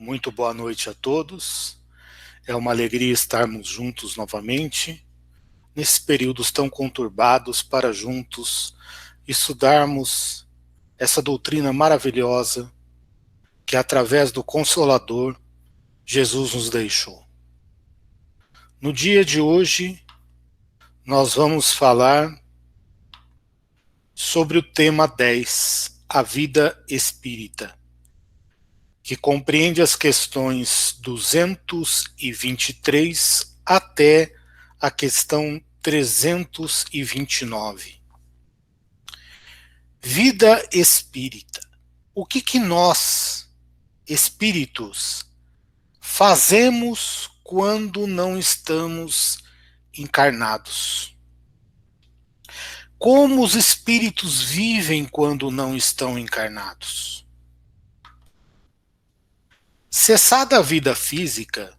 Muito boa noite a todos. É uma alegria estarmos juntos novamente, nesses períodos tão conturbados, para juntos estudarmos essa doutrina maravilhosa que, através do Consolador, Jesus nos deixou. No dia de hoje, nós vamos falar sobre o tema 10, a vida espírita, que compreende as questões 223 até a questão 329. Vida espírita. O que nós, espíritos, fazemos quando não estamos encarnados? Como os espíritos vivem quando não estão encarnados? Cessada a vida física,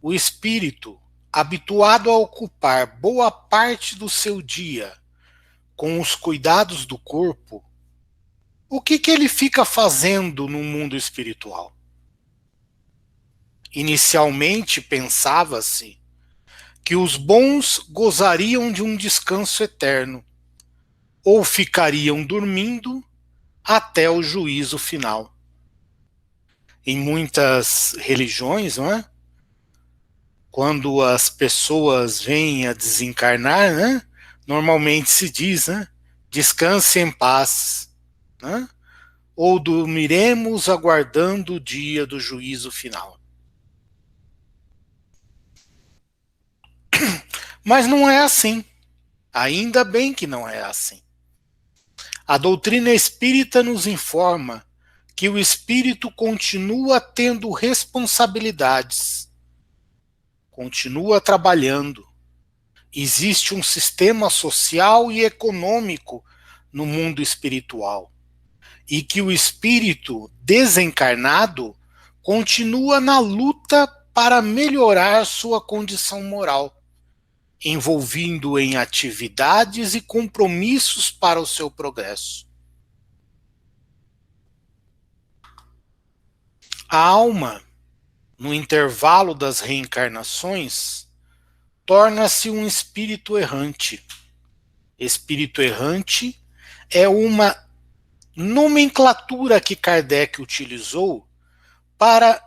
o espírito, habituado a ocupar boa parte do seu dia com os cuidados do corpo, o que ele fica fazendo no mundo espiritual? Inicialmente pensava-se que os bons gozariam de um descanso eterno, ou ficariam dormindo até o juízo final. Em muitas religiões, não é? Quando as pessoas vêm a desencarnar, né? Normalmente se diz, né? Descanse em paz, né? Ou dormiremos aguardando o dia do juízo final. Mas não é assim. Ainda bem que não é assim. A doutrina espírita nos informa que o espírito continua tendo responsabilidades, continua trabalhando. Existe um sistema social e econômico no mundo espiritual, e que o espírito desencarnado continua na luta para melhorar sua condição moral, envolvido em atividades e compromissos para o seu progresso. A alma, no intervalo das reencarnações, torna-se um espírito errante. Espírito errante é uma nomenclatura que Kardec utilizou para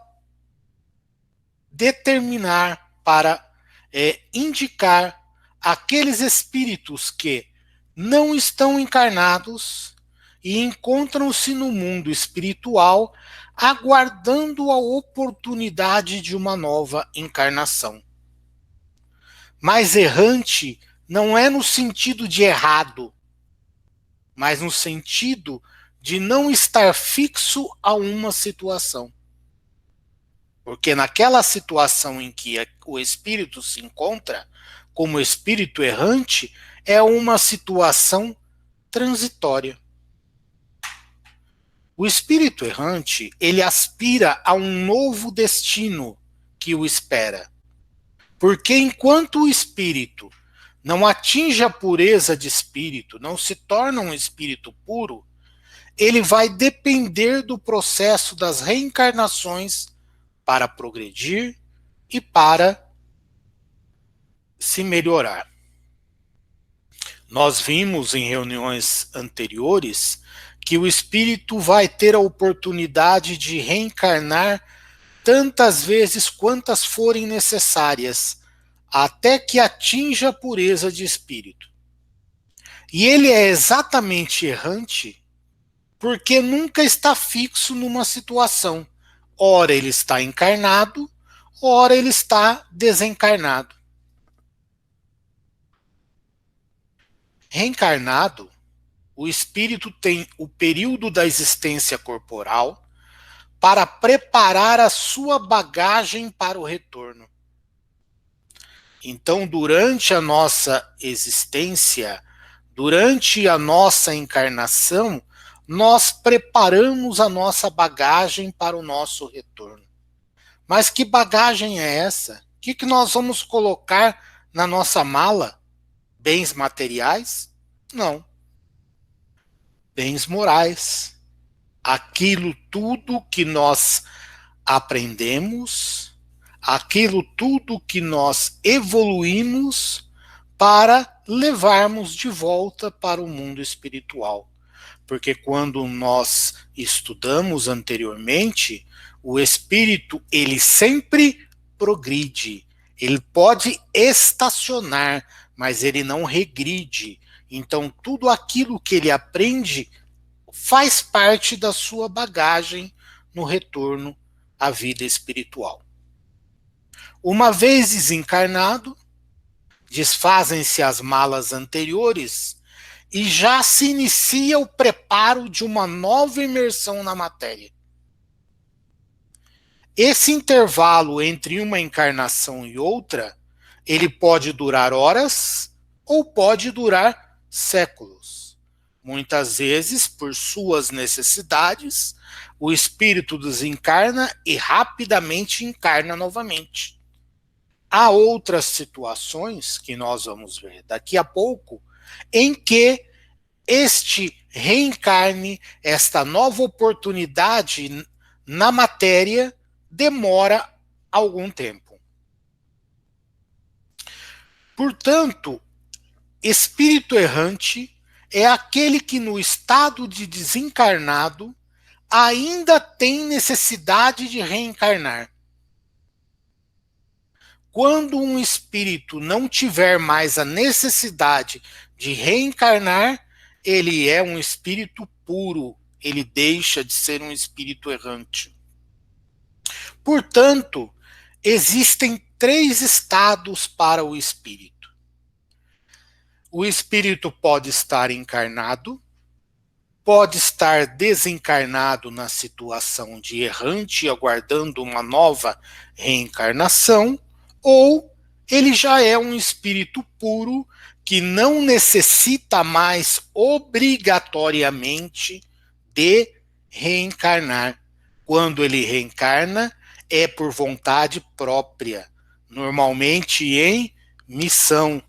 determinar, para indicar aqueles espíritos que não estão encarnados e encontram-se no mundo espiritual aguardando a oportunidade de uma nova encarnação. Mas errante não é no sentido de errado, mas no sentido de não estar fixo a uma situação. Porque naquela situação em que o espírito se encontra, como espírito errante, é uma situação transitória. O espírito errante, ele aspira a um novo destino que o espera. Porque enquanto o espírito não atinge a pureza de espírito, não se torna um espírito puro, ele vai depender do processo das reencarnações para progredir e para se melhorar. Nós vimos em reuniões anteriores que o espírito vai ter a oportunidade de reencarnar tantas vezes quantas forem necessárias, até que atinja a pureza de espírito. E ele é exatamente errante porque nunca está fixo numa situação. Ora ele está encarnado, ora ele está desencarnado. Reencarnado, o espírito tem o período da existência corporal para preparar a sua bagagem para o retorno. Então, durante a nossa existência, durante a nossa encarnação, nós preparamos a nossa bagagem para o nosso retorno. Mas que bagagem é essa? O que nós vamos colocar na nossa mala? Bens materiais? Não. Bens morais. Aquilo tudo que nós aprendemos aquilo tudo que nós evoluímos para levarmos de volta para o mundo espiritual. Porque quando nós estudamos anteriormente, o espírito ele sempre progride. Ele pode estacionar, mas ele não regride. Então tudo aquilo que ele aprende faz parte da sua bagagem no retorno à vida espiritual. Uma vez desencarnado, desfazem-se as malas anteriores e já se inicia o preparo de uma nova imersão na matéria. Esse intervalo entre uma encarnação e outra, ele pode durar horas ou pode durar séculos. Muitas vezes, por suas necessidades, o espírito desencarna e rapidamente encarna novamente. Há outras situações, que nós vamos ver daqui a pouco, em que este reencarne, esta nova oportunidade na matéria, demora algum tempo. Portanto, espírito errante é aquele que no estado de desencarnado ainda tem necessidade de reencarnar. Quando um espírito não tiver mais a necessidade de reencarnar, ele é um espírito puro, ele deixa de ser um espírito errante. Portanto, existem 3 estados para o espírito. O espírito pode estar encarnado, pode estar desencarnado na situação de errante, aguardando uma nova reencarnação, ou ele já é um espírito puro que não necessita mais obrigatoriamente de reencarnar. Quando ele reencarna, é por vontade própria, normalmente em missão.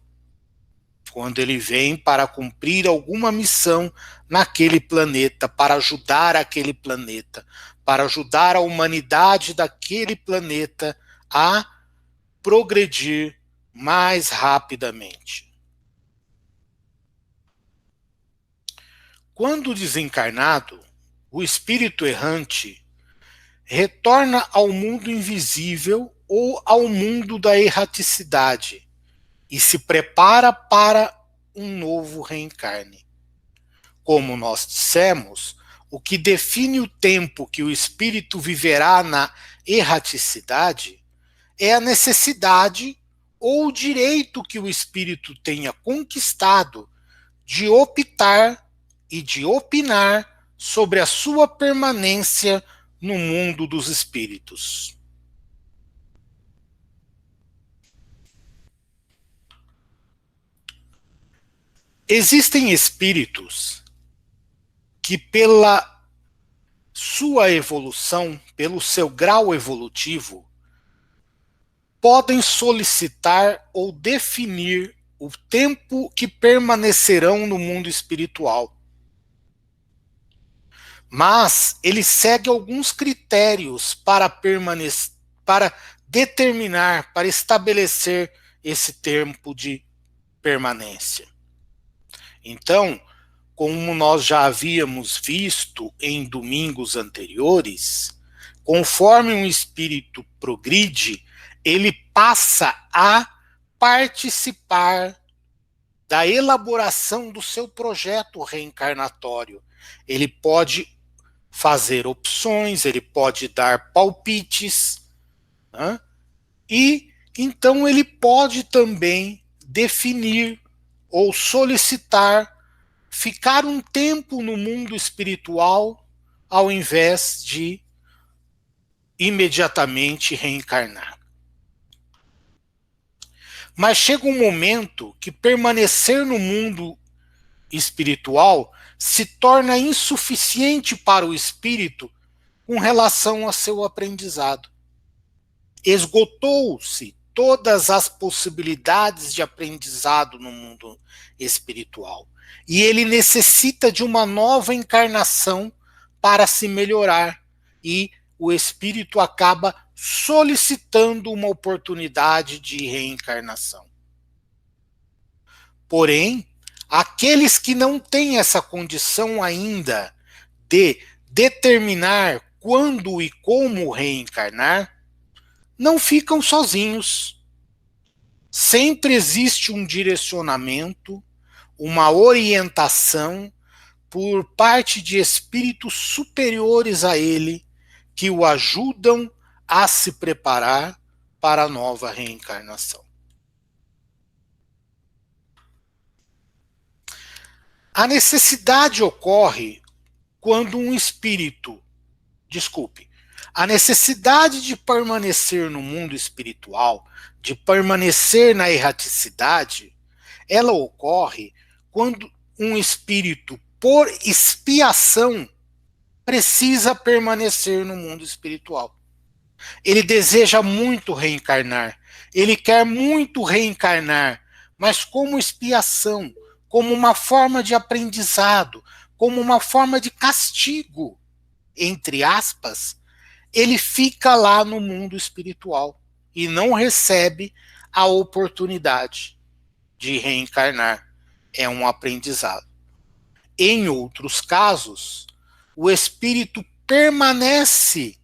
Quando ele vem para cumprir alguma missão naquele planeta, para ajudar aquele planeta, para ajudar a humanidade daquele planeta a progredir mais rapidamente. Quando desencarnado, o espírito errante retorna ao mundo invisível ou ao mundo da erraticidade e se prepara para um novo reencarne. Como nós dissemos, o que define o tempo que o espírito viverá na erraticidade é a necessidade ou o direito que o espírito tenha conquistado de optar e de opinar sobre a sua permanência no mundo dos espíritos. Existem espíritos que, pela sua evolução, pelo seu grau evolutivo, podem solicitar ou definir o tempo que permanecerão no mundo espiritual. Mas ele segue alguns critérios para permanecer, para determinar, para estabelecer esse tempo de permanência. Então, como nós já havíamos visto em domingos anteriores, conforme um espírito progride, ele passa a participar da elaboração do seu projeto reencarnatório. Ele pode fazer opções, ele pode dar palpites, né? E então ele pode também definir ou solicitar ficar um tempo no mundo espiritual ao invés de imediatamente reencarnar. Mas chega um momento que permanecer no mundo espiritual se torna insuficiente para o espírito com relação a seu aprendizado. Esgotou-se todas as possibilidades de aprendizado no mundo espiritual. E ele necessita de uma nova encarnação para se melhorar e o espírito acaba solicitando uma oportunidade de reencarnação. Porém, aqueles que não têm essa condição ainda de determinar quando e como reencarnar, não ficam sozinhos. Sempre existe um direcionamento, uma orientação por parte de espíritos superiores a ele que o ajudam a se preparar para a nova reencarnação. A necessidade ocorre quando um espírito, a necessidade de permanecer no mundo espiritual, de permanecer na erraticidade, ela ocorre quando um espírito, por expiação, precisa permanecer no mundo espiritual. Ele deseja muito reencarnar, ele quer muito reencarnar, mas como expiação, como uma forma de aprendizado, como uma forma de castigo, entre aspas, ele fica lá no mundo espiritual e não recebe a oportunidade de reencarnar. É um aprendizado. Em outros casos, o espírito permanece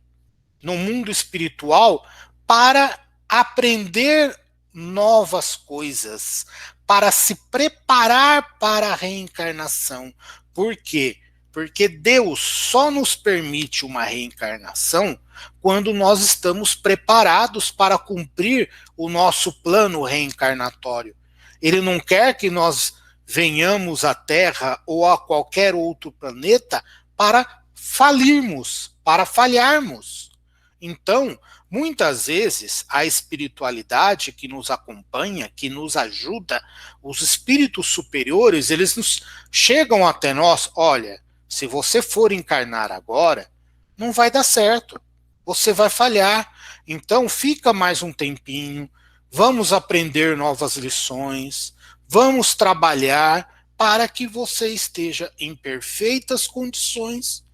no mundo espiritual para aprender novas coisas, para se preparar para a reencarnação. Por quê? Porque Deus só nos permite uma reencarnação quando nós estamos preparados para cumprir o nosso plano reencarnatório. Ele não quer que nós venhamos à Terra ou a qualquer outro planeta para falirmos, para falharmos. Então, muitas vezes, a espiritualidade que nos acompanha, que nos ajuda, os espíritos superiores, eles chegam até nós, olha, se você for encarnar agora, não vai dar certo, você vai falhar, então fica mais um tempinho, vamos aprender novas lições, vamos trabalhar para que você esteja em perfeitas condições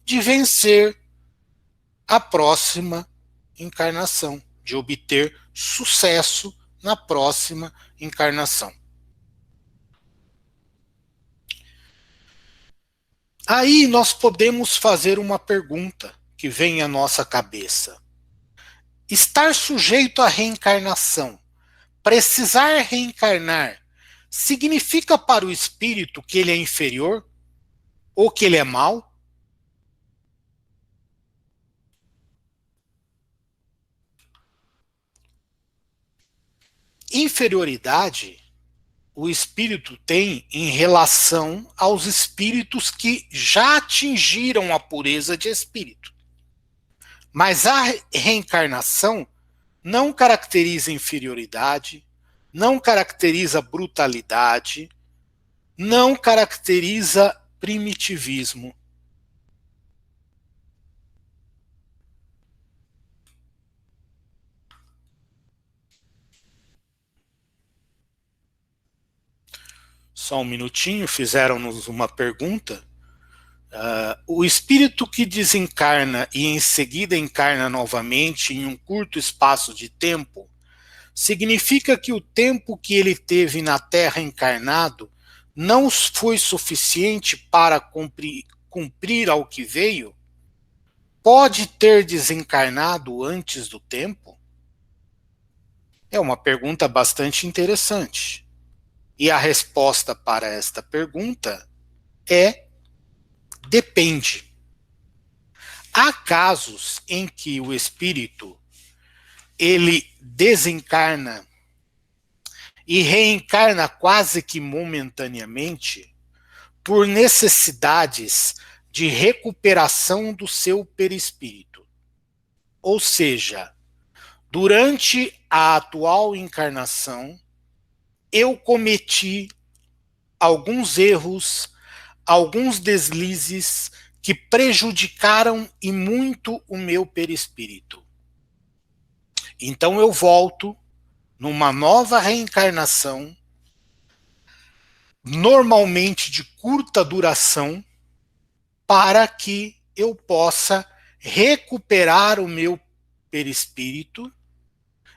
de vencer a próxima encarnação, de obter sucesso na próxima encarnação. Aí nós podemos fazer uma pergunta que vem à nossa cabeça. Estar sujeito à reencarnação, precisar reencarnar, significa para o espírito que ele é inferior ou que ele é mau? Inferioridade o espírito tem em relação aos espíritos que já atingiram a pureza de espírito. Mas a reencarnação não caracteriza inferioridade, não caracteriza brutalidade, não caracteriza primitivismo. Só um minutinho, fizeram-nos uma pergunta. O espírito que desencarna e em seguida encarna novamente em um curto espaço de tempo, significa que o tempo que ele teve na Terra encarnado não foi suficiente para cumprir ao que veio? Pode ter desencarnado antes do tempo? É uma pergunta bastante interessante. E a resposta para esta pergunta é: depende. Há casos em que o espírito ele desencarna e reencarna quase que momentaneamente por necessidades de recuperação do seu perispírito. Ou seja, durante a atual encarnação, eu cometi alguns erros, alguns deslizes que prejudicaram e muito o meu perispírito. Então eu volto numa nova reencarnação, normalmente de curta duração, para que eu possa recuperar o meu perispírito,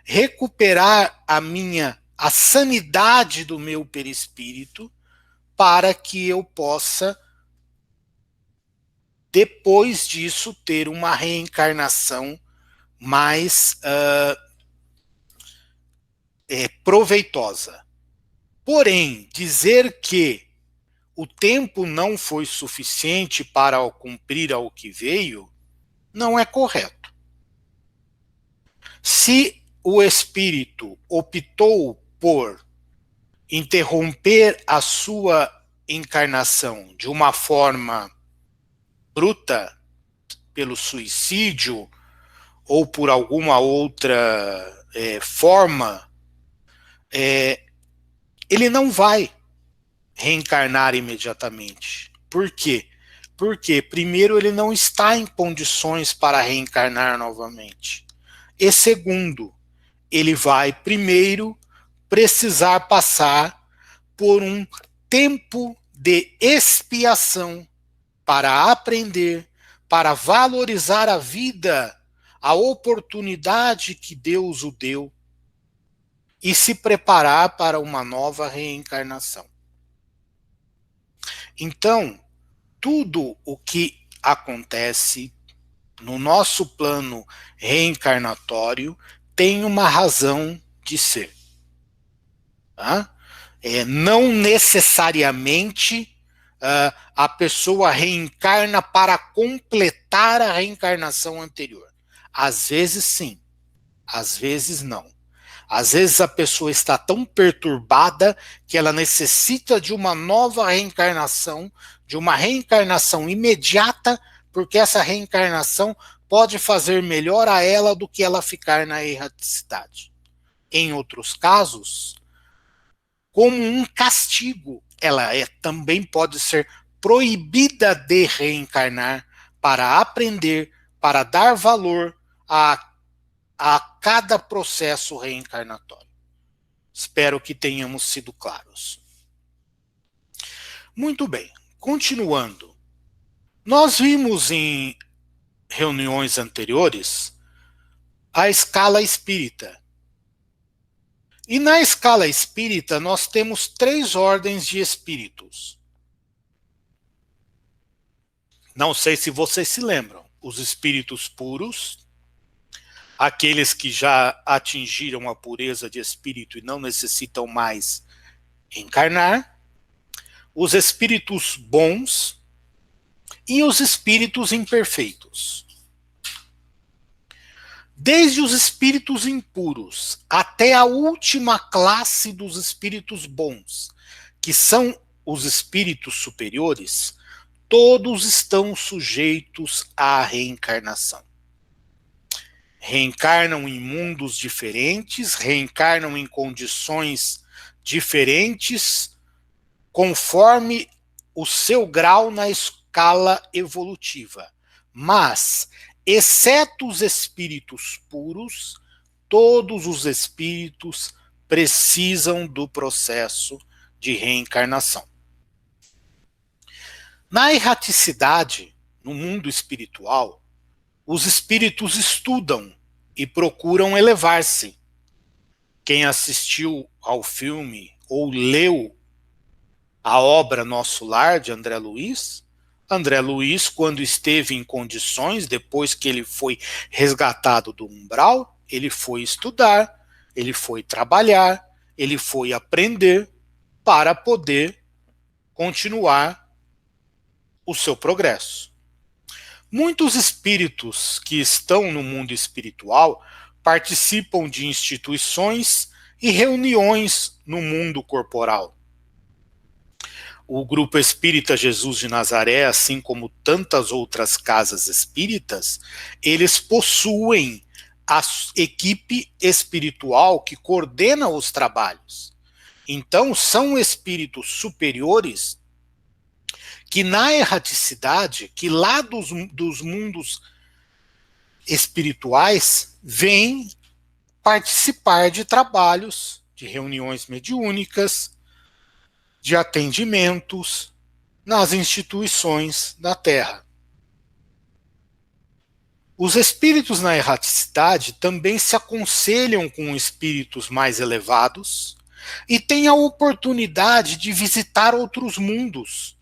recuperar a sanidade do meu perispírito, para que eu possa, depois disso, ter uma reencarnação mais proveitosa. Porém, dizer que o tempo não foi suficiente para cumprir ao que veio, não é correto. Se o espírito optou por interromper a sua encarnação de uma forma bruta, pelo suicídio ou por alguma outra forma, ele não vai reencarnar imediatamente. Por quê? Porque, primeiro, ele não está em condições para reencarnar novamente. E segundo, ele vai primeiro precisar passar por um tempo de expiação para aprender, para valorizar a vida, a oportunidade que Deus o deu e se preparar para uma nova reencarnação. Então, tudo o que acontece no nosso plano reencarnatório tem uma razão de ser. Tá? Não necessariamente a pessoa reencarna para completar a reencarnação anterior. Às vezes sim, às vezes não. Às vezes a pessoa está tão perturbada que ela necessita de uma nova reencarnação, de uma reencarnação imediata, porque essa reencarnação pode fazer melhor a ela do que ela ficar na erraticidade. Em outros casos, como um castigo, ela também pode ser proibida de reencarnar para aprender, para dar valor a cada processo reencarnatório. Espero que tenhamos sido claros. Muito bem, continuando. Nós vimos em reuniões anteriores a escala espírita. E na escala espírita nós temos 3 ordens de espíritos. Não sei se vocês se lembram. Os espíritos puros, aqueles que já atingiram a pureza de espírito e não necessitam mais encarnar, os espíritos bons e os espíritos imperfeitos. Desde os espíritos impuros até a última classe dos espíritos bons, que são os espíritos superiores, todos estão sujeitos à reencarnação. Reencarnam em mundos diferentes, reencarnam em condições diferentes, conforme o seu grau na escala evolutiva. Mas, exceto os espíritos puros, todos os espíritos precisam do processo de reencarnação. Na erraticidade, no mundo espiritual, os espíritos estudam e procuram elevar-se. Quem assistiu ao filme ou leu a obra Nosso Lar, de André Luiz, quando esteve em condições, depois que ele foi resgatado do umbral, ele foi estudar, ele foi trabalhar, ele foi aprender para poder continuar o seu progresso. Muitos espíritos que estão no mundo espiritual participam de instituições e reuniões no mundo corporal. O Grupo Espírita Jesus de Nazaré, assim como tantas outras casas espíritas, eles possuem a equipe espiritual que coordena os trabalhos. Então, são espíritos superiores que na erraticidade, que lá dos mundos espirituais, vêm participar de trabalhos, de reuniões mediúnicas, de atendimentos nas instituições da Terra. Os espíritos na erraticidade também se aconselham com espíritos mais elevados e têm a oportunidade de visitar outros mundos,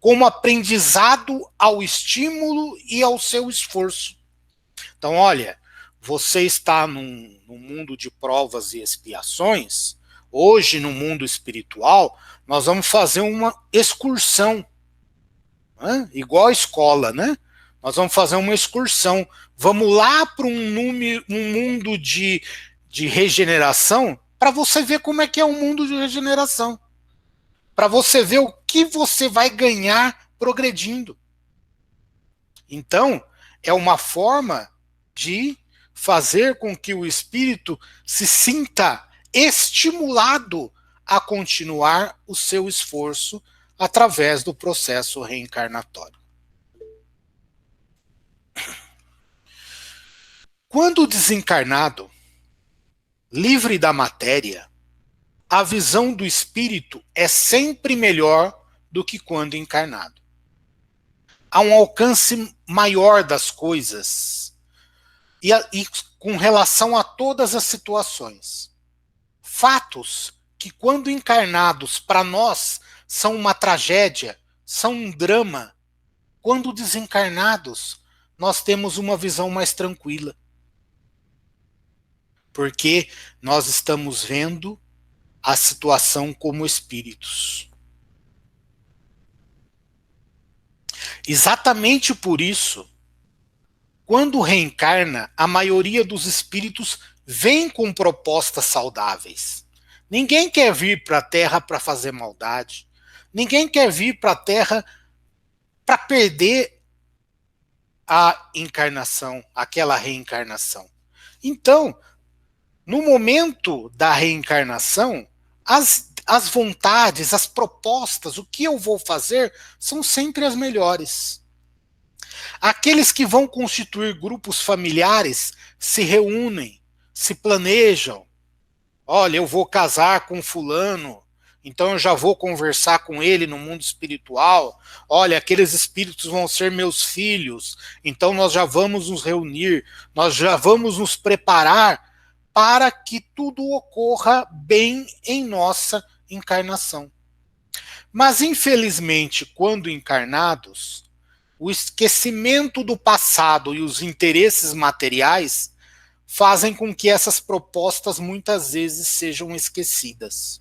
como aprendizado ao estímulo e ao seu esforço. Então, olha, você está num mundo de provas e expiações, hoje no mundo espiritual, nós vamos fazer uma excursão, né? Igual a escola, né? Nós vamos fazer uma excursão. Vamos lá para um mundo de regeneração para você ver como é que é um mundo de regeneração. Para você ver o que você vai ganhar progredindo. Então, é uma forma de fazer com que o espírito se sinta estimulado a continuar o seu esforço através do processo reencarnatório. Quando desencarnado, livre da matéria, a visão do espírito é sempre melhor do que quando encarnado. Há um alcance maior das coisas e com relação a todas as situações. Fatos que, quando encarnados, para nós são uma tragédia, são um drama, quando desencarnados, nós temos uma visão mais tranquila. Porque nós estamos vendo a situação como espíritos. Exatamente por isso, quando reencarna, a maioria dos espíritos vem com propostas saudáveis. Ninguém quer vir para a Terra para fazer maldade. Ninguém quer vir para a Terra para perder a encarnação, aquela reencarnação. Então, no momento da reencarnação, as vontades, as propostas, o que eu vou fazer, são sempre as melhores. Aqueles que vão constituir grupos familiares se reúnem, se planejam. Olha, eu vou casar com fulano, então eu já vou conversar com ele no mundo espiritual. Olha, aqueles espíritos vão ser meus filhos, então nós já vamos nos reunir, nós já vamos nos preparar para que tudo ocorra bem em nossa encarnação. Mas, infelizmente, quando encarnados, o esquecimento do passado e os interesses materiais fazem com que essas propostas muitas vezes sejam esquecidas.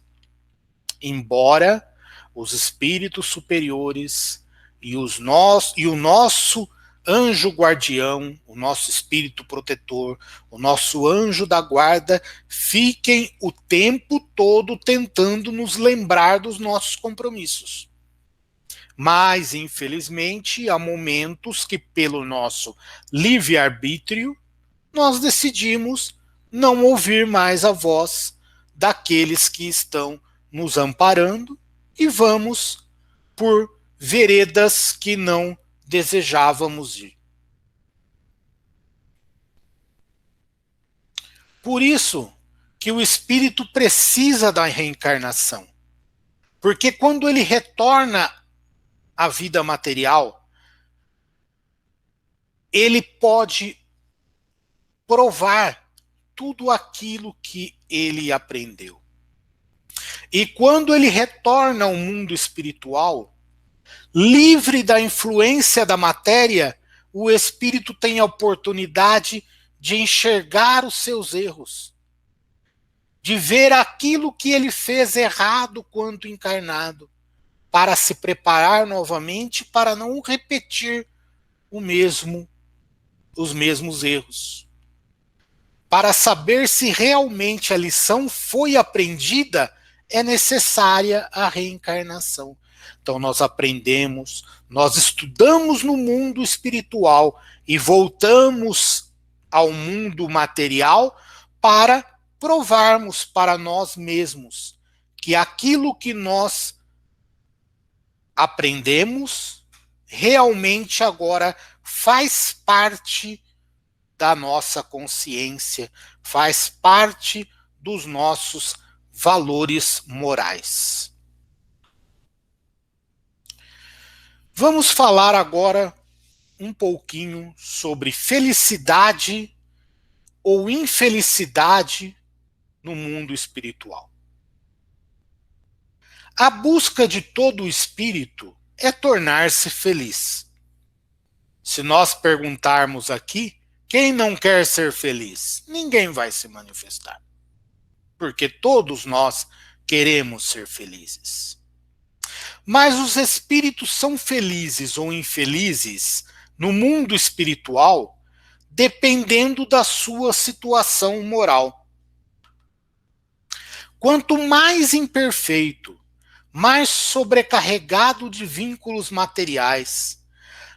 Embora os espíritos superiores e o nosso anjo guardião, o nosso espírito protetor, o nosso anjo da guarda, fiquem o tempo todo tentando nos lembrar dos nossos compromissos. Mas, infelizmente, há momentos que, pelo nosso livre-arbítrio, nós decidimos não ouvir mais a voz daqueles que estão nos amparando e vamos por veredas que não desejávamos ir. Por isso que o espírito precisa da reencarnação. Porque quando ele retorna à vida material, ele pode provar tudo aquilo que ele aprendeu. E quando ele retorna ao mundo espiritual, livre da influência da matéria, o espírito tem a oportunidade de enxergar os seus erros, de ver aquilo que ele fez errado quando encarnado, para se preparar novamente para não repetir os mesmos erros. Para saber se realmente a lição foi aprendida, é necessária a reencarnação. Então nós aprendemos, nós estudamos no mundo espiritual e voltamos ao mundo material para provarmos para nós mesmos que aquilo que nós aprendemos realmente agora faz parte da nossa consciência, faz parte dos nossos valores morais. Vamos falar agora um pouquinho sobre felicidade ou infelicidade no mundo espiritual. A busca de todo o espírito é tornar-se feliz. Se nós perguntarmos aqui, quem não quer ser feliz? Ninguém vai se manifestar. Porque todos nós queremos ser felizes. Mas os espíritos são felizes ou infelizes no mundo espiritual dependendo da sua situação moral. Quanto mais imperfeito, mais sobrecarregado de vínculos materiais,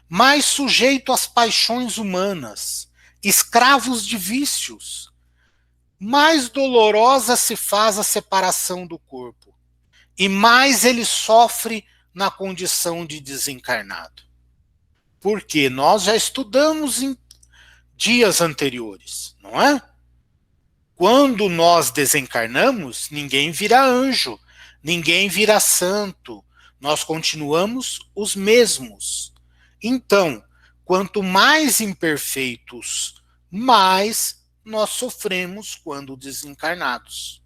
mais sujeito às paixões humanas, escravos de vícios, mais dolorosa se faz a separação do corpo e mais ele sofre na condição de desencarnado. Porque nós já estudamos em dias anteriores, não é? Quando nós desencarnamos, ninguém vira anjo, ninguém vira santo, nós continuamos os mesmos. Então, quanto mais imperfeitos, mais nós sofremos quando desencarnados.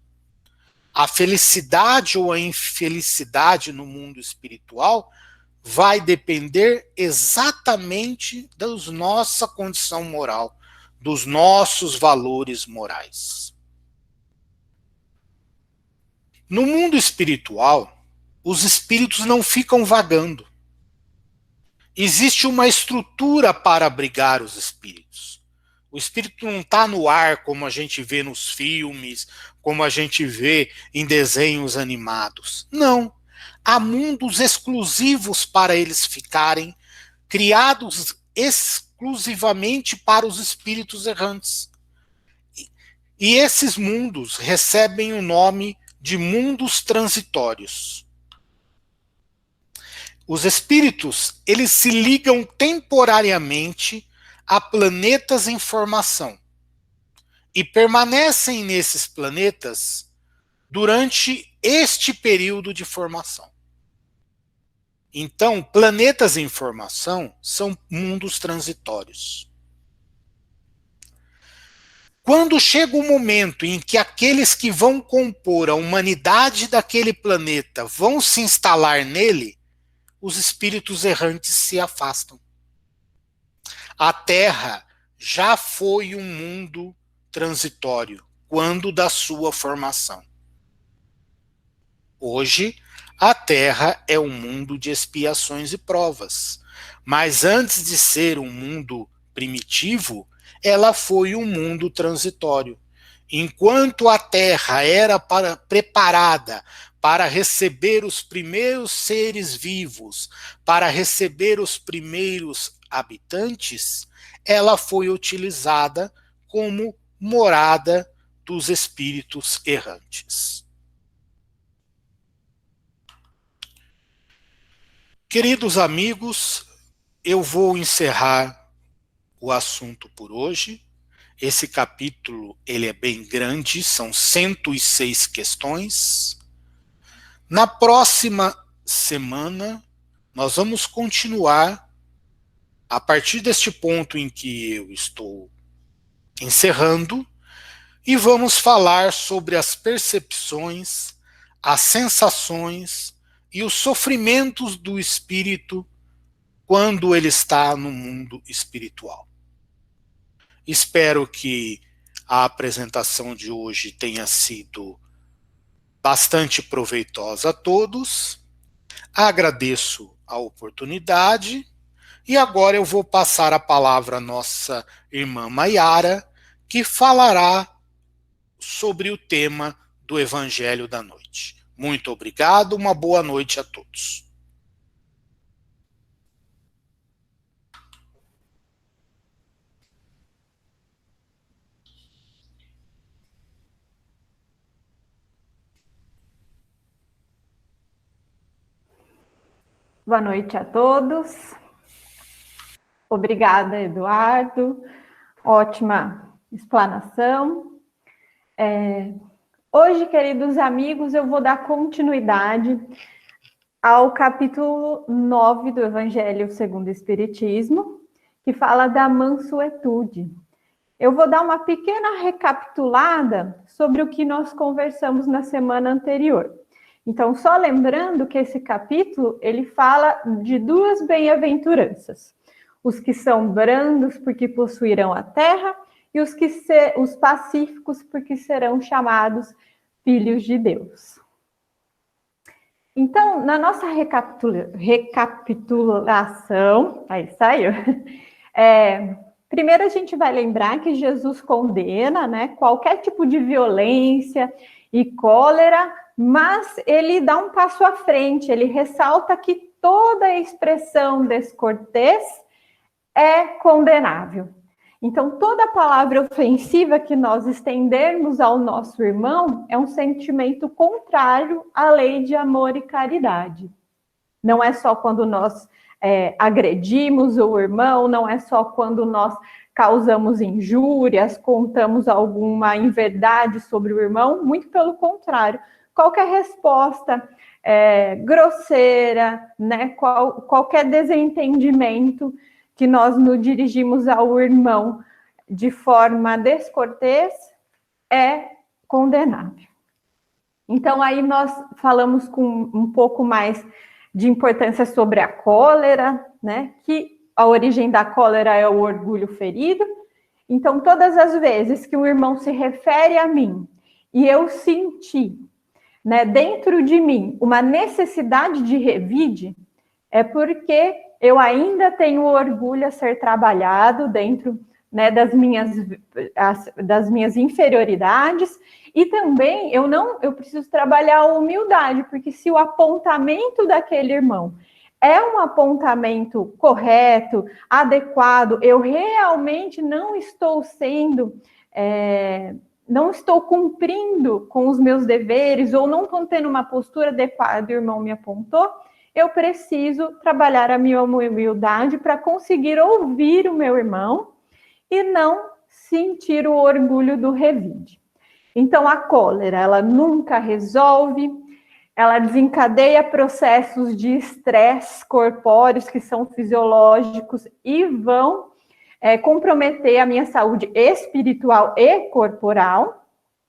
A felicidade ou a infelicidade no mundo espiritual vai depender exatamente da nossa condição moral, dos nossos valores morais. No mundo espiritual, os espíritos não ficam vagando. Existe uma estrutura para abrigar os espíritos. O espírito não está no ar como a gente vê nos filmes, como a gente vê em desenhos animados. Não. Há mundos exclusivos para eles ficarem, criados exclusivamente para os espíritos errantes. E esses mundos recebem o nome de mundos transitórios. Os espíritos, eles se ligam temporariamente a planetas em formação e permanecem nesses planetas durante este período de formação. Então, planetas em formação são mundos transitórios. Quando chega o momento em que aqueles que vão compor a humanidade daquele planeta vão se instalar nele, os espíritos errantes se afastam. A Terra já foi um mundo transitório quando da sua formação. Hoje, a Terra é um mundo de expiações e provas. Mas antes de ser um mundo primitivo, ela foi um mundo transitório. Enquanto a Terra era preparada para receber os primeiros seres vivos, para receber os primeiros habitantes, ela foi utilizada como morada dos espíritos errantes. Queridos amigos, eu vou encerrar o assunto por hoje. Esse capítulo ele é bem grande, são 106 questões. Na próxima semana, nós vamos continuar a partir deste ponto em que eu estou encerrando e vamos falar sobre as percepções, as sensações e os sofrimentos do espírito quando ele está no mundo espiritual. Espero que a apresentação de hoje tenha sido bastante proveitosa a todos. Agradeço a oportunidade e agora eu vou passar a palavra à nossa irmã Maiara, que falará sobre o tema do Evangelho da Noite. Muito obrigado, uma boa noite a todos. Boa noite a todos. Obrigada, Eduardo. Ótima explanação. Hoje, queridos amigos, eu vou dar continuidade ao capítulo 9 do Evangelho segundo o Espiritismo, que fala da mansuetude. Eu vou dar uma pequena recapitulada sobre o que nós conversamos na semana anterior. Então, só lembrando que esse capítulo, ele fala de duas bem-aventuranças. Os que são brandos, porque possuirão a terra, e os pacíficos, porque serão chamados filhos de Deus. Então, na nossa recapitulação, aí saiu, primeiro a gente vai lembrar que Jesus condena, né, qualquer tipo de violência e cólera, mas ele dá um passo à frente, ele ressalta que toda expressão descortês é condenável. Então, toda palavra ofensiva que nós estendermos ao nosso irmão é um sentimento contrário à lei de amor e caridade. Não é só quando nós agredimos o irmão, não é só quando nós causamos injúrias, contamos alguma inverdade sobre o irmão, muito pelo contrário. Qualquer resposta grosseira, né, qualquer desentendimento que nós nos dirigimos ao irmão de forma descortês é condenável. Então, aí nós falamos com um pouco mais de importância sobre a cólera, né? Que a origem da cólera é o orgulho ferido. Então, todas as vezes que um irmão se refere a mim e eu senti, né, dentro de mim uma necessidade de revide, é porque eu ainda tenho orgulho a ser trabalhado dentro, né, das minhas inferioridades, e também eu preciso trabalhar a humildade, porque se o apontamento daquele irmão é um apontamento correto, adequado, eu realmente não estou não estou cumprindo com os meus deveres, ou não estou tendo uma postura adequada, o irmão me apontou, eu preciso trabalhar a minha humildade para conseguir ouvir o meu irmão e não sentir o orgulho do revide. Então, a cólera, ela nunca resolve, ela desencadeia processos de estresse corpóreos que são fisiológicos e vão comprometer a minha saúde espiritual e corporal.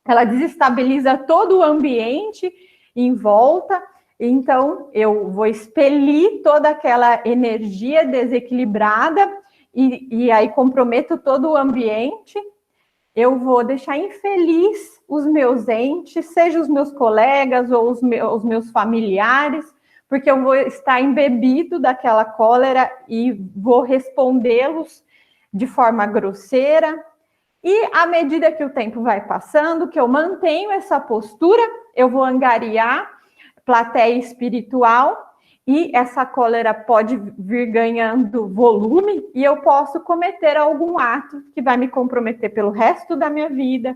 Ela desestabiliza todo o ambiente em volta. Então, eu vou expelir toda aquela energia desequilibrada e aí comprometo todo o ambiente. Eu vou deixar infeliz os meus entes, seja os meus colegas ou os meus familiares, porque eu vou estar embebido daquela cólera e vou respondê-los de forma grosseira. E à medida que o tempo vai passando, que eu mantenho essa postura, eu vou angariar plateia espiritual, e essa cólera pode vir ganhando volume, e eu posso cometer algum ato que vai me comprometer pelo resto da minha vida,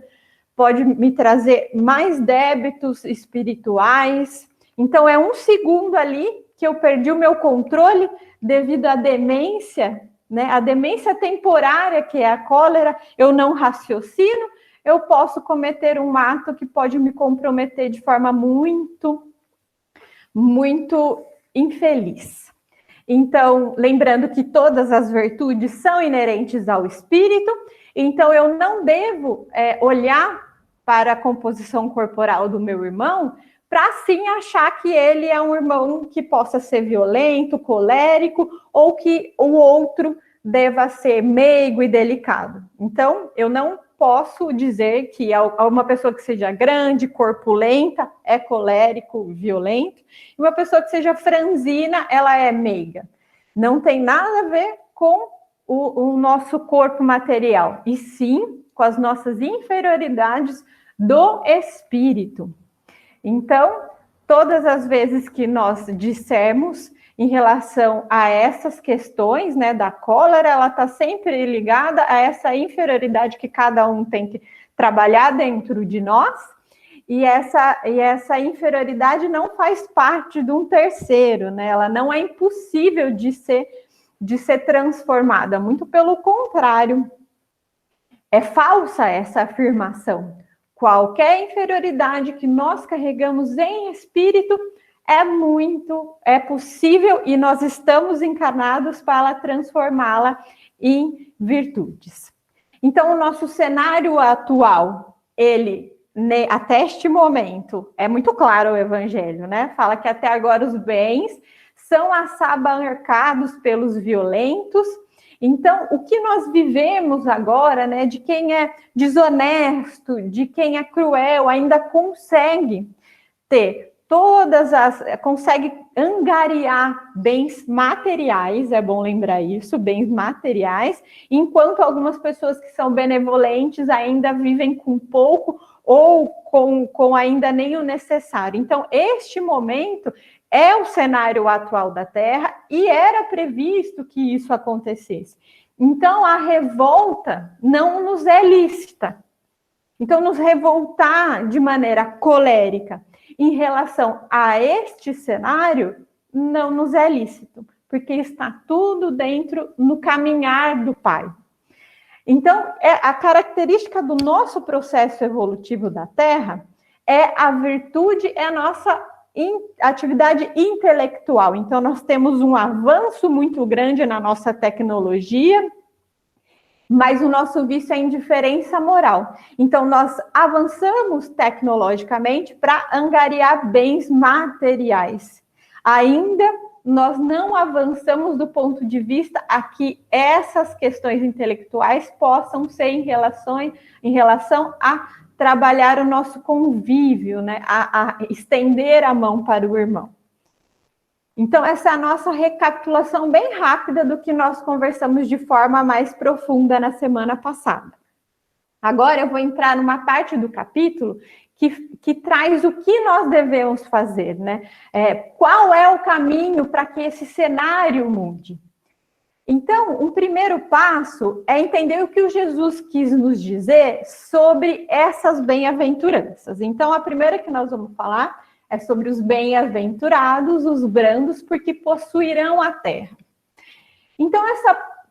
pode me trazer mais débitos espirituais. Então, é um segundo ali que eu perdi o meu controle devido à demência, né? A demência temporária, que é a cólera, eu não raciocino, eu posso cometer um ato que pode me comprometer de forma muito infeliz. Então, lembrando que todas as virtudes são inerentes ao espírito, então eu não devo olhar para a composição corporal do meu irmão para sim achar que ele é um irmão que possa ser violento, colérico, ou que o outro deva ser meigo e delicado. Então, eu não posso dizer que uma pessoa que seja grande, corpulenta, é colérico, violento, e uma pessoa que seja franzina, ela é meiga. Não tem nada a ver com o nosso corpo material, e sim com as nossas inferioridades do espírito. Então, todas as vezes que nós dissermos em relação a essas questões, né, da cólera, ela está sempre ligada a essa inferioridade que cada um tem que trabalhar dentro de nós, e essa inferioridade não faz parte de um terceiro, né? Ela não é impossível de ser transformada, muito pelo contrário, é falsa essa afirmação. Qualquer inferioridade que nós carregamos em espírito é possível, e nós estamos encarnados para transformá-la em virtudes. Então, o nosso cenário atual, ele, até este momento, é muito claro o Evangelho, né? Fala que até agora os bens são assabarcados pelos violentos. Então, o que nós vivemos agora, né, de quem é desonesto, de quem é cruel, ainda consegue ter consegue angariar bens materiais, é bom lembrar isso, bens materiais, enquanto algumas pessoas que são benevolentes ainda vivem com pouco ou com ainda nem o necessário. Então, este momento é o cenário atual da Terra e era previsto que isso acontecesse. Então, a revolta não nos é lícita. Então, nos revoltar de maneira colérica em relação a este cenário não nos é lícito, porque está tudo dentro no caminhar do Pai. Então, a característica do nosso processo evolutivo da Terra é a virtude, é a nossa atividade intelectual. Então, nós temos um avanço muito grande na nossa tecnologia, mas o nosso vício é a indiferença moral. Então, nós avançamos tecnologicamente para angariar bens materiais. Ainda nós não avançamos do ponto de vista a que essas questões intelectuais possam ser em relação a trabalhar o nosso convívio, né? A estender a mão para o irmão. Então, essa é a nossa recapitulação bem rápida do que nós conversamos de forma mais profunda na semana passada. Agora eu vou entrar numa parte do capítulo que traz o que nós devemos fazer, né? Qual é o caminho para que esse cenário mude? Então, um primeiro passo é entender o que o Jesus quis nos dizer sobre essas bem-aventuranças. Então, a primeira que nós vamos falar é sobre os bem-aventurados, os brandos, porque possuirão a terra. Então,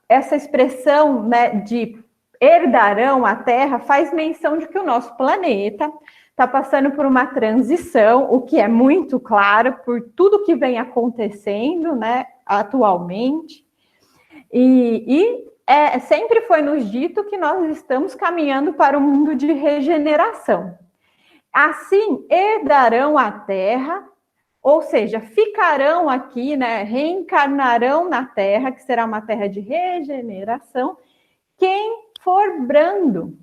essa expressão, né, de herdarão a terra faz menção de que o nosso planeta está passando por uma transição, o que é muito claro por tudo que vem acontecendo, né, atualmente. Sempre foi nos dito que nós estamos caminhando para um mundo de regeneração. Assim, herdarão a terra, ou seja, ficarão aqui, né, reencarnarão na terra, que será uma terra de regeneração, quem for brando.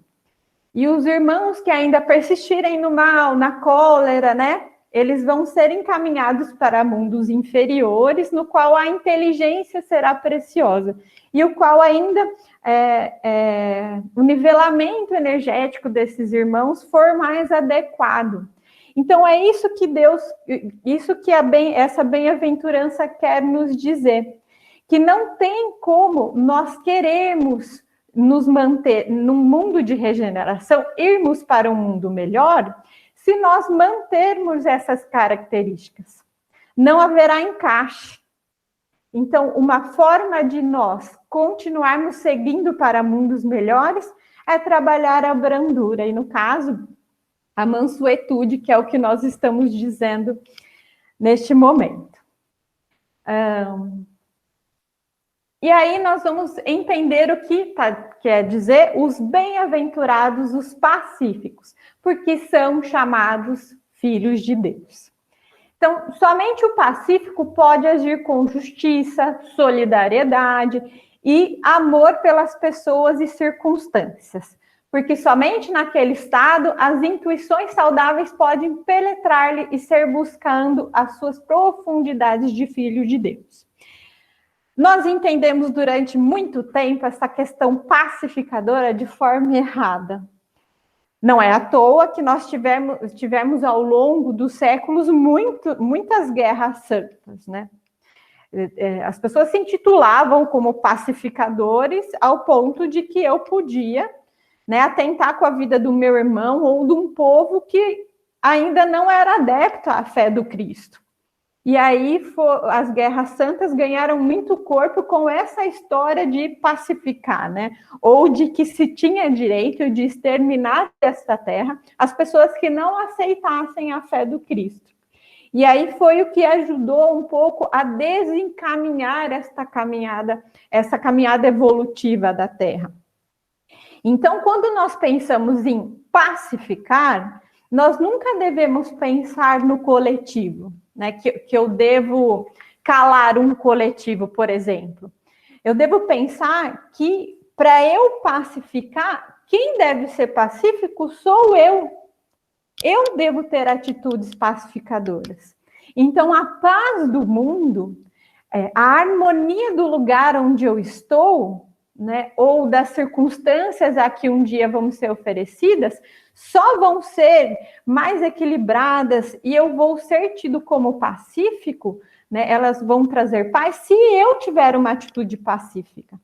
E os irmãos que ainda persistirem no mal, na cólera, né, eles vão ser encaminhados para mundos inferiores, no qual a inteligência será preciosa, e o qual ainda o nivelamento energético desses irmãos for mais adequado. Então, é isso que essa bem-aventurança quer nos dizer, que não tem como nós queremos nos manter num mundo de regeneração, irmos para um mundo melhor, se nós mantermos essas características. Não haverá encaixe. Então, uma forma de nós continuarmos seguindo para mundos melhores é trabalhar a brandura, e no caso, a mansuetude, que é o que nós estamos dizendo neste momento. E aí nós vamos entender o que quer dizer os bem-aventurados, os pacíficos, porque são chamados filhos de Deus. Então, somente o pacífico pode agir com justiça, solidariedade e amor pelas pessoas e circunstâncias, porque somente naquele estado as intuições saudáveis podem penetrar-lhe e ser buscando as suas profundidades de filho de Deus. Nós entendemos durante muito tempo essa questão pacificadora de forma errada. Não é à toa que nós tivemos ao longo dos séculos muitas guerras santas, né? As pessoas se intitulavam como pacificadores ao ponto de que eu podia, né, atentar com a vida do meu irmão ou de um povo que ainda não era adepto à fé do Cristo. E aí as guerras santas ganharam muito corpo com essa história de pacificar, né? Ou de que se tinha direito de exterminar desta terra as pessoas que não aceitassem a fé do Cristo. E aí foi o que ajudou um pouco a desencaminhar essa caminhada evolutiva da Terra. Então, quando nós pensamos em pacificar, nós nunca devemos pensar no coletivo, né? Que eu devo calar um coletivo, por exemplo. Eu devo pensar que, para eu pacificar, quem deve ser pacífico sou eu. Eu devo ter atitudes pacificadoras. Então, a paz do mundo, a harmonia do lugar onde eu estou, né, ou das circunstâncias a que um dia vão ser oferecidas, só vão ser mais equilibradas e eu vou ser tido como pacífico, né, elas vão trazer paz se eu tiver uma atitude pacífica.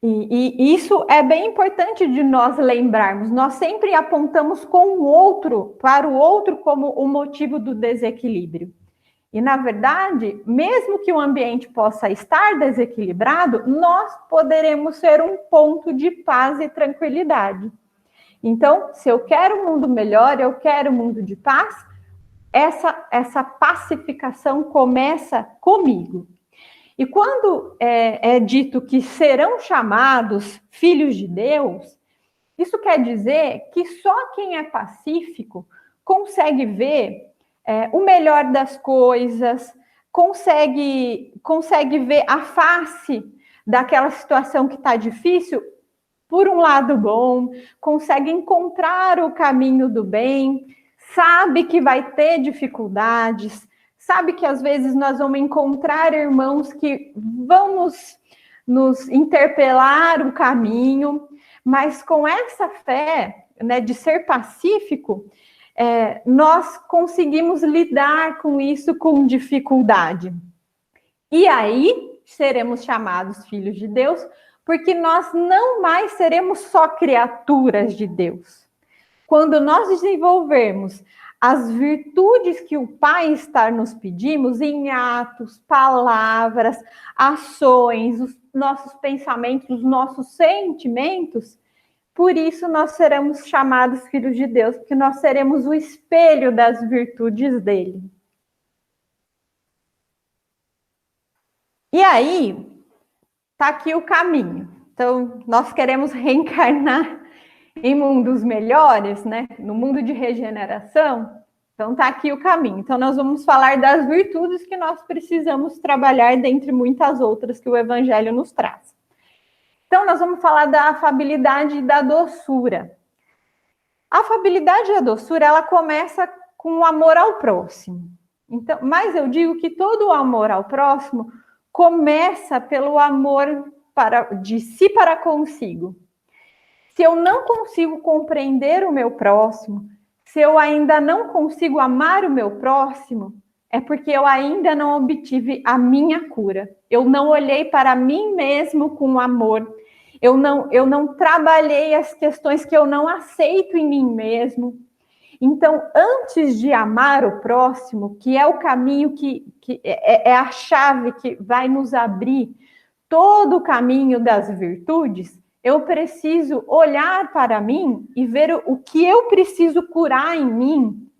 E isso é bem importante de nós lembrarmos. Nós sempre apontamos com o outro, para o outro, como o motivo do desequilíbrio. E, na verdade, mesmo que o ambiente possa estar desequilibrado, nós poderemos ser um ponto de paz e tranquilidade. Então, se eu quero um mundo melhor, eu quero um mundo de paz, essa pacificação começa comigo. E quando é dito que serão chamados filhos de Deus, isso quer dizer que só quem é pacífico consegue ver o melhor das coisas, consegue ver a face daquela situação que está difícil por um lado bom, consegue encontrar o caminho do bem, sabe que vai ter dificuldades, sabe que às vezes nós vamos encontrar irmãos que vão nos interpelar o caminho, mas com essa fé, né, de ser pacífico, nós conseguimos lidar com isso com dificuldade. E aí seremos chamados filhos de Deus, porque nós não mais seremos só criaturas de Deus. Quando nós desenvolvermos as virtudes que o Pai está nos pedindo em atos, palavras, ações, os nossos pensamentos, os nossos sentimentos, por isso nós seremos chamados filhos de Deus, porque nós seremos o espelho das virtudes dele. E aí, está aqui o caminho. Então, nós queremos reencarnar em mundos melhores, né? No mundo de regeneração. Então, está aqui o caminho. Então, nós vamos falar das virtudes que nós precisamos trabalhar, dentre muitas outras que o Evangelho nos traz. Então, nós vamos falar da afabilidade e da doçura. A afabilidade e a doçura, ela começa com o amor ao próximo. Então, mas eu digo que todo o amor ao próximo começa pelo amor de si para consigo. Se eu não consigo compreender o meu próximo, se eu ainda não consigo amar o meu próximo, é porque eu ainda não obtive a minha cura. Eu não olhei para mim mesmo com amor. Eu não trabalhei as questões que eu não aceito em mim mesmo. Então, antes de amar o próximo, que é o caminho que é a chave que vai nos abrir todo o caminho das virtudes, eu preciso olhar para mim e ver o que eu preciso curar em mim,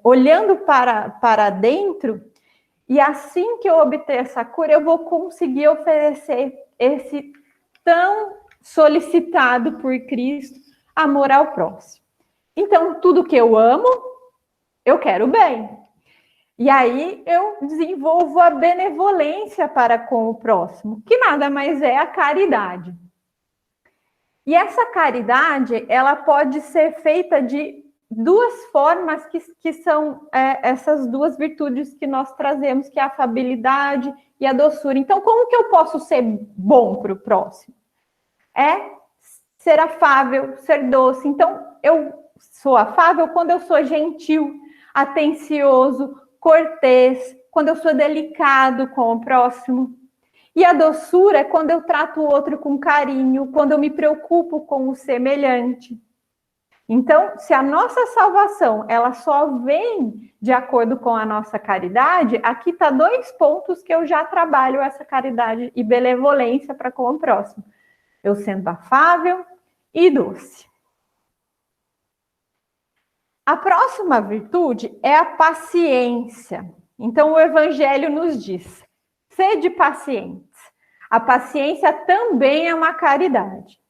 olhando para dentro, e assim que eu obter essa cura, eu vou conseguir oferecer esse tão solicitado por Cristo amor ao próximo. Então, tudo que eu amo, eu quero bem. E aí eu desenvolvo a benevolência para com o próximo, que nada mais é a caridade. E essa caridade, ela pode ser feita de duas formas que são essas duas virtudes que nós trazemos, que é a afabilidade e a doçura. Então, como que eu posso ser bom para o próximo? É ser afável, ser doce. Então, eu sou afável quando eu sou gentil, atencioso, cortês, quando eu sou delicado com o próximo. E a doçura é quando eu trato o outro com carinho, quando eu me preocupo com o semelhante. Então, se a nossa salvação, ela só vem de acordo com a nossa caridade, aqui está 2 pontos que eu já trabalho essa caridade e benevolência para com o próximo. Eu sendo afável e doce. A próxima virtude é a paciência. Então, o Evangelho nos diz: sede pacientes. A paciência também é uma caridade.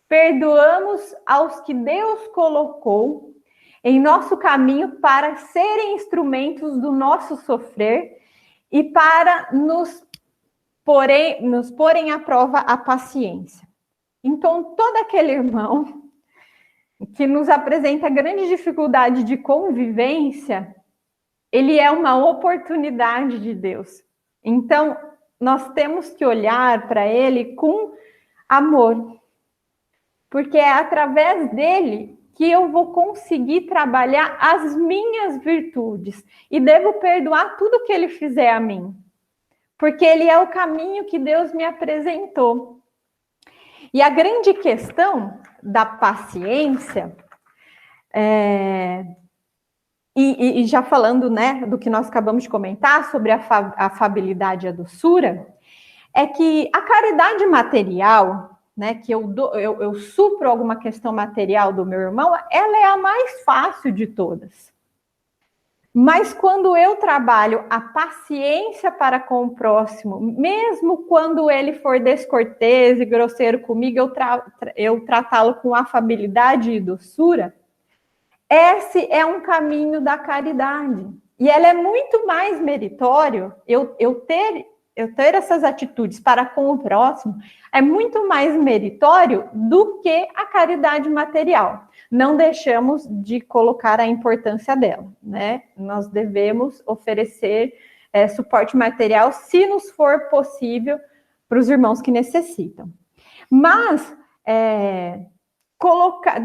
Perdoamos aos que Deus colocou em nosso caminho para serem instrumentos do nosso sofrer e para nos porem à prova a paciência. Então, todo aquele irmão que nos apresenta grande dificuldade de convivência, ele é uma oportunidade de Deus. Então, nós temos que olhar para ele com amor, porque é através dele que eu vou conseguir trabalhar as minhas virtudes e devo perdoar tudo que ele fizer a mim, porque ele é o caminho que Deus me apresentou. E a grande questão da paciência, e já falando, né, do que nós acabamos de comentar sobre a afabilidade e a doçura, é que a caridade material, né, que eu supro alguma questão material do meu irmão, ela é a mais fácil de todas. Mas quando eu trabalho a paciência para com o próximo, mesmo quando ele for descortês e grosseiro comigo, eu tratá-lo com afabilidade e doçura, esse é um caminho da caridade. E ela é muito mais meritório, eu ter essas atitudes para com o próximo, é muito mais meritório do que a caridade material. Não deixamos de colocar a importância dela, né? Nós devemos oferecer suporte material, se nos for possível, para os irmãos que necessitam. Mas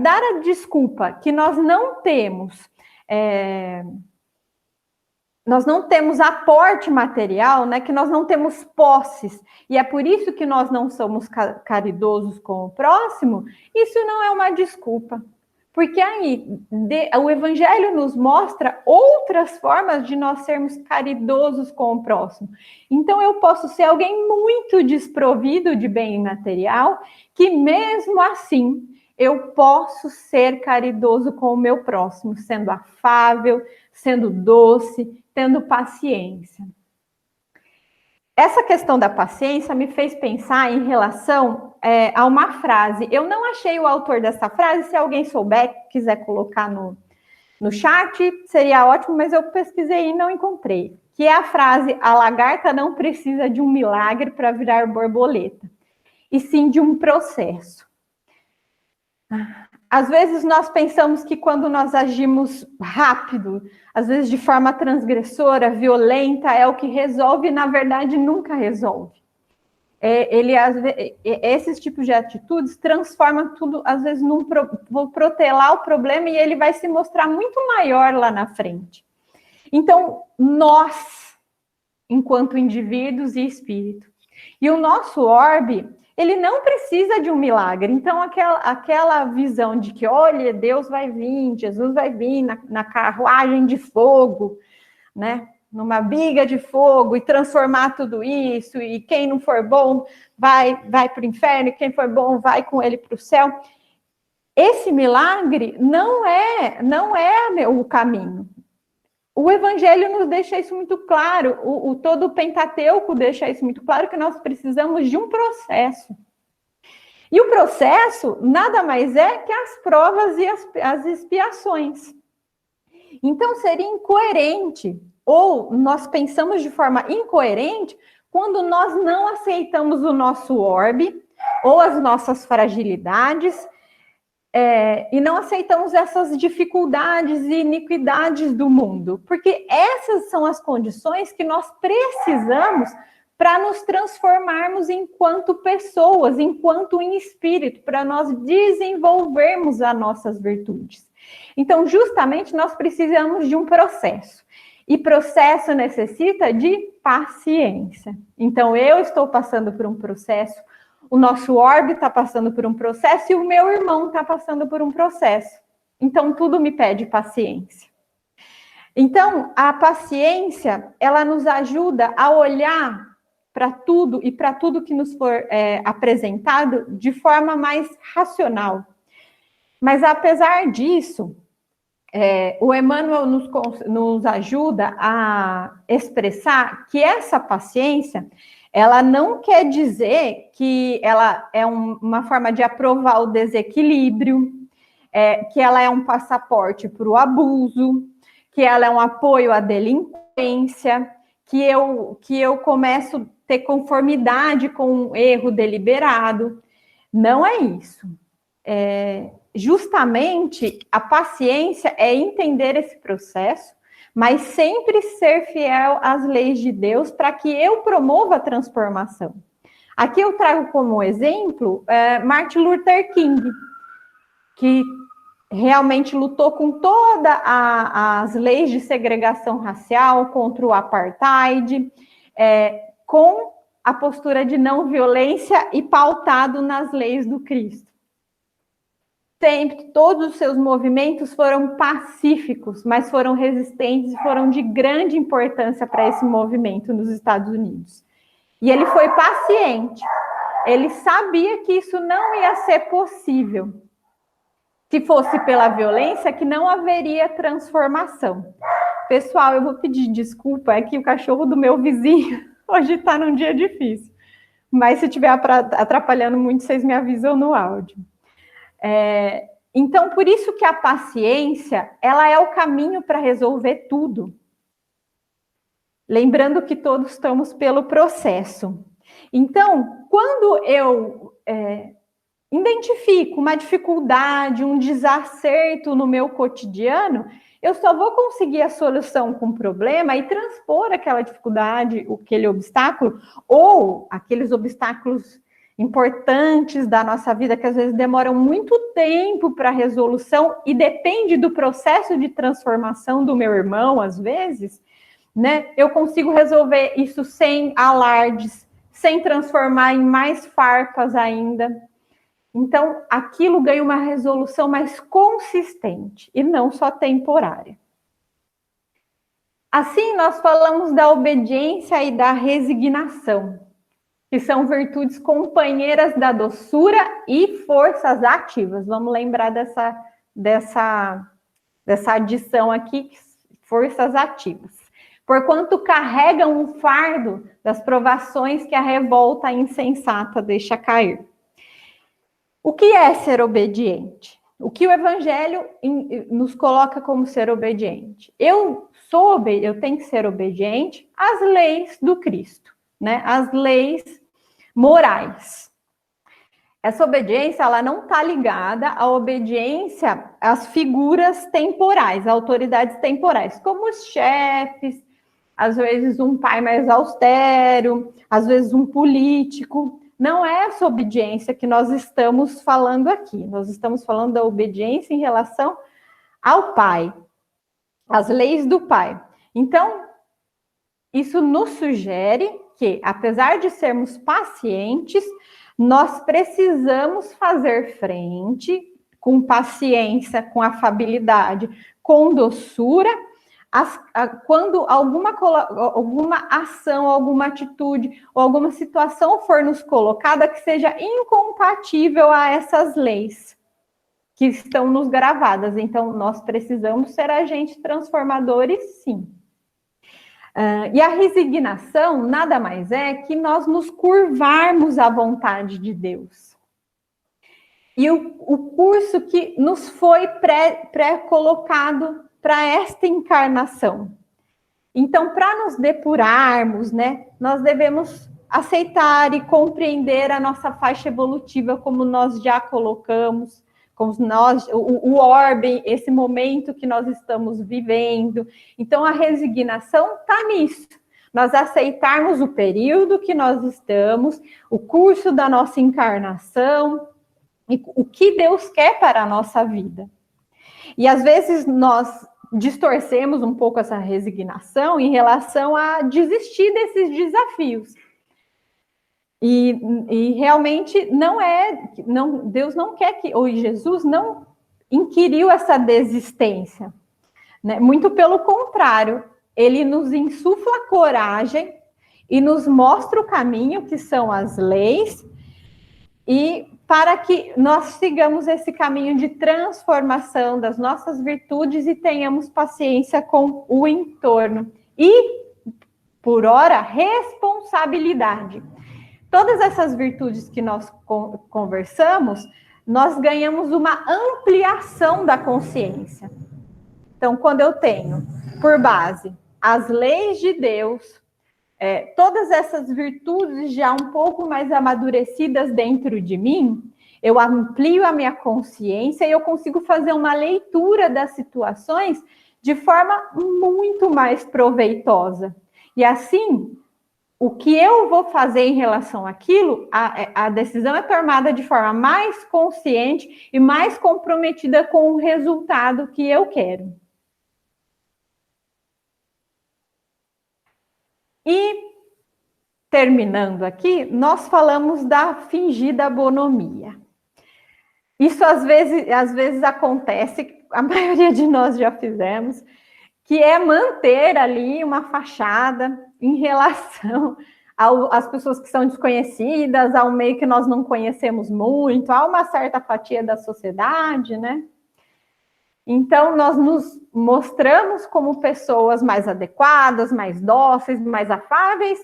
dar a desculpa que nós não temos aporte material, né, que nós não temos posses, e é por isso que nós não somos caridosos com o próximo, isso não é uma desculpa. Porque aí o Evangelho nos mostra outras formas de nós sermos caridosos com o próximo. Então, eu posso ser alguém muito desprovido de bem material, que mesmo assim eu posso ser caridoso com o meu próximo, sendo afável, sendo doce, tendo paciência. Essa questão da paciência me fez pensar em relação a uma frase. Eu não achei o autor dessa frase, se alguém souber, quiser colocar no chat, seria ótimo, mas eu pesquisei e não encontrei. Que é a frase: a lagarta não precisa de um milagre para virar borboleta, e sim de um processo. Às vezes nós pensamos que quando nós agimos rápido, às vezes de forma transgressora, violenta, é o que resolve, e na verdade nunca resolve. Esses tipos de atitudes transformam tudo, às vezes, vou protelar o problema e ele vai se mostrar muito maior lá na frente. Então, nós, enquanto indivíduos e espírito, e o nosso orbe, ele não precisa de um milagre. Então, aquela visão de que, olha, Deus vai vir, Jesus vai vir na carruagem de fogo, né? Numa biga de fogo e transformar tudo isso, e quem não for bom vai para o inferno, e quem for bom vai com ele para o céu. Esse milagre não é o caminho. O Evangelho nos deixa isso muito claro, todo o Pentateuco deixa isso muito claro, que nós precisamos de um processo. E o processo nada mais é que as provas e as expiações. Então, seria incoerente, ou nós pensamos de forma incoerente, quando nós não aceitamos o nosso orbe, ou as nossas fragilidades, e não aceitamos essas dificuldades e iniquidades do mundo, porque essas são as condições que nós precisamos para nos transformarmos enquanto pessoas, enquanto em espírito, para nós desenvolvermos as nossas virtudes. Então, justamente, nós precisamos de um processo, e processo necessita de paciência. Então, eu estou passando por um processo, o nosso orbe está passando por um processo e o meu irmão está passando por um processo. Então, tudo me pede paciência. Então, a paciência, ela nos ajuda a olhar para tudo e para tudo que nos for apresentado de forma mais racional. Mas, apesar disso, o Emmanuel nos ajuda a expressar que essa paciência, ela não quer dizer que ela é uma forma de aprovar o desequilíbrio, que ela é um passaporte para o abuso, que ela é um apoio à delinquência, que eu começo a ter conformidade com um erro deliberado. Não é isso. Justamente a paciência é entender esse processo, mas sempre ser fiel às leis de Deus para que eu promova a transformação. Aqui eu trago como exemplo Martin Luther King, que realmente lutou com todas as leis de segregação racial, contra o apartheid, com a postura de não violência e pautado nas leis do Cristo. Sempre, todos os seus movimentos foram pacíficos, mas foram resistentes e foram de grande importância para esse movimento nos Estados Unidos. E ele foi paciente. Ele sabia que isso não ia ser possível. Se fosse pela violência, que não haveria transformação. Pessoal, eu vou pedir desculpa, é que o cachorro do meu vizinho hoje está num dia difícil. Mas se estiver atrapalhando muito, vocês me avisam no áudio. Então, por isso que a paciência, ela é o caminho para resolver tudo. Lembrando que todos estamos pelo processo. Então, quando eu identifico uma dificuldade, um desacerto no meu cotidiano, eu só vou conseguir a solução com o problema e transpor aquela dificuldade, aquele obstáculo, ou aqueles obstáculos importantes da nossa vida, que às vezes demoram muito tempo para resolução e depende do processo de transformação do meu irmão, às vezes, né? Eu consigo resolver isso sem alardes, sem transformar em mais farpas ainda. Então, aquilo ganha uma resolução mais consistente e não só temporária. Assim, nós falamos da obediência e da resignação, que são virtudes companheiras da doçura e forças ativas. Vamos lembrar dessa adição aqui, forças ativas. Porquanto carregam o fardo das provações que a revolta insensata deixa cair. O que é ser obediente? O que o Evangelho nos coloca como ser obediente? Eu tenho que ser obediente às leis do Cristo, né? As leis morais. Essa obediência, ela não está ligada à obediência às figuras temporais, autoridades temporais, como os chefes, às vezes um pai mais austero, às vezes um político. Não é essa obediência que nós estamos falando aqui. Nós estamos falando da obediência em relação ao Pai, às leis do Pai. Então, isso nos sugere que, apesar de sermos pacientes, nós precisamos fazer frente com paciência, com afabilidade, com doçura, quando alguma ação, alguma atitude ou alguma situação for nos colocada que seja incompatível a essas leis que estão nos gravadas. Então, nós precisamos ser agentes transformadores, sim. E a resignação nada mais é que nós nos curvarmos à vontade de Deus. E o curso que nos foi pré-colocado para esta encarnação. Então, para nos depurarmos, né, nós devemos aceitar e compreender a nossa faixa evolutiva, como nós já colocamos, como o orbe, esse momento que nós estamos vivendo. Então, a resignação está nisso. Nós aceitarmos o período que nós estamos, o curso da nossa encarnação, e o que Deus quer para a nossa vida. E às vezes nós distorcemos um pouco essa resignação em relação a desistir desses desafios. E realmente Deus não quer ou Jesus não inquiriu essa desistência, né? Muito pelo contrário, ele nos insufla coragem e nos mostra o caminho, que são as leis, e para que nós sigamos esse caminho de transformação das nossas virtudes e tenhamos paciência com o entorno. E, por ora, responsabilidade. Todas essas virtudes que nós conversamos, nós ganhamos uma ampliação da consciência. Então, quando eu tenho, por base, as leis de Deus, todas essas virtudes já um pouco mais amadurecidas dentro de mim, eu amplio a minha consciência e eu consigo fazer uma leitura das situações de forma muito mais proveitosa. E assim, o que eu vou fazer em relação àquilo, a decisão é tomada de forma mais consciente e mais comprometida com o resultado que eu quero. E, terminando aqui, nós falamos da fingida bonomia. Isso às vezes acontece, a maioria de nós já fizemos, que é manter ali uma fachada em relação às pessoas que são desconhecidas, ao meio que nós não conhecemos muito, a uma certa fatia da sociedade, né? Então, nós nos mostramos como pessoas mais adequadas, mais dóceis, mais afáveis,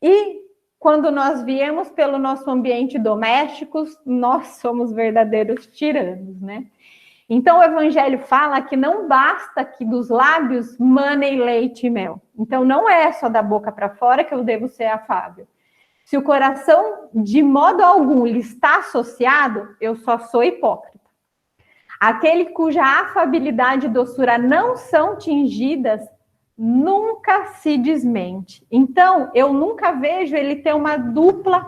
e quando nós viemos pelo nosso ambiente doméstico, nós somos verdadeiros tiranos, né? Então, o Evangelho fala que não basta que dos lábios manem leite e mel. Então, não é só da boca para fora que eu devo ser afável. Se o coração, de modo algum, lhe está associado, eu só sou hipócrita. Aquele cuja afabilidade e doçura não são tingidas, nunca se desmente. Então, eu nunca vejo ele ter uma dupla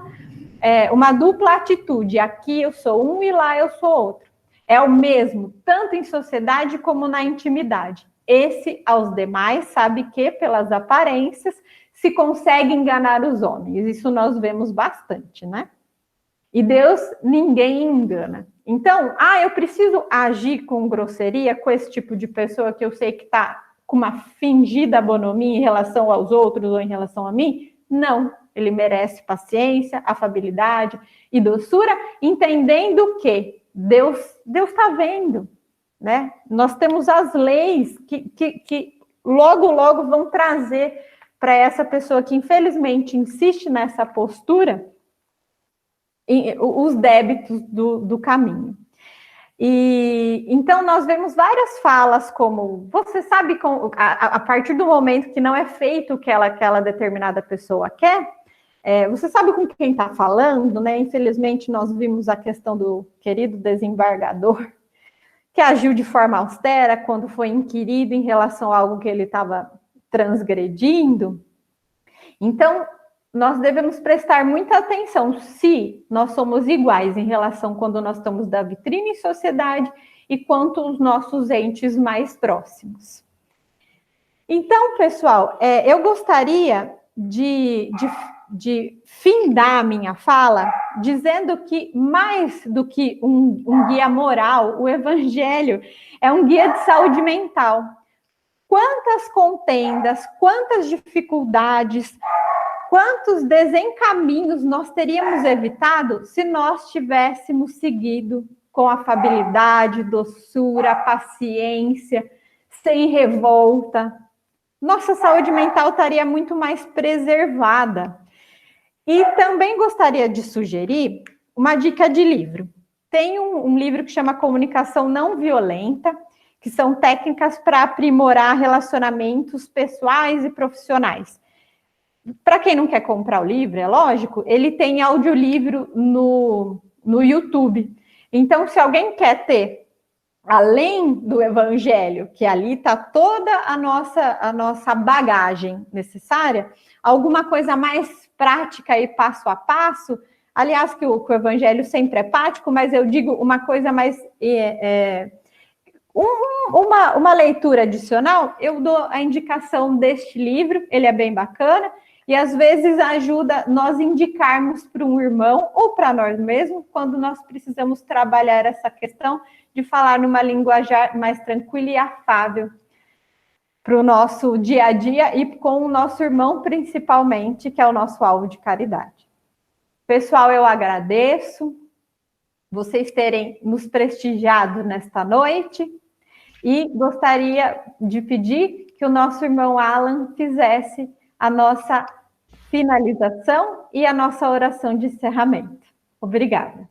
atitude. Aqui eu sou um e lá eu sou outro. É o mesmo, tanto em sociedade como na intimidade. Esse, aos demais, sabe que, pelas aparências, se consegue enganar os homens. Isso nós vemos bastante, né? E Deus, ninguém engana. Então, eu preciso agir com grosseria com esse tipo de pessoa que eu sei que está com uma fingida bonomia em relação aos outros ou em relação a mim? Não. Ele merece paciência, afabilidade e doçura, entendendo que Deus está vendo, né? Nós temos as leis que logo vão trazer para essa pessoa que infelizmente insiste nessa postura os débitos do caminho. E então nós vemos várias falas como, você sabe, a partir do momento que não é feito o que aquela determinada pessoa quer, você sabe com quem está falando, né? Infelizmente nós vimos a questão do querido desembargador, que agiu de forma austera quando foi inquirido em relação a algo que ele estava transgredindo. Então, nós devemos prestar muita atenção se nós somos iguais em relação quando nós estamos da vitrine em sociedade e quanto os nossos entes mais próximos. Então, pessoal, eu gostaria de findar a minha fala dizendo que mais do que um guia moral, o Evangelho é um guia de saúde mental. Quantas contendas, quantas dificuldades, quantos desencaminhos nós teríamos evitado se nós tivéssemos seguido com afabilidade, doçura, paciência, sem revolta? Nossa saúde mental estaria muito mais preservada. E também gostaria de sugerir uma dica de livro. Tem um livro que chama Comunicação Não Violenta, que são técnicas para aprimorar relacionamentos pessoais e profissionais. Para quem não quer comprar o livro, é lógico, ele tem audiolivro no YouTube. Então, se alguém quer ter, além do Evangelho, que ali está toda a nossa bagagem necessária, alguma coisa mais prática e passo a passo, aliás, que o Evangelho sempre é prático, mas eu digo uma coisa mais... uma leitura adicional, eu dou a indicação deste livro, ele é bem bacana, e às vezes ajuda nós indicarmos para um irmão ou para nós mesmos, quando nós precisamos trabalhar essa questão de falar numa linguajar mais tranquila e afável para o nosso dia a dia e com o nosso irmão principalmente, que é o nosso alvo de caridade. Pessoal, eu agradeço. vocês terem nos prestigiado nesta noite e gostaria de pedir que o nosso irmão Alan fizesse a nossa finalização e a nossa oração de encerramento. Obrigada.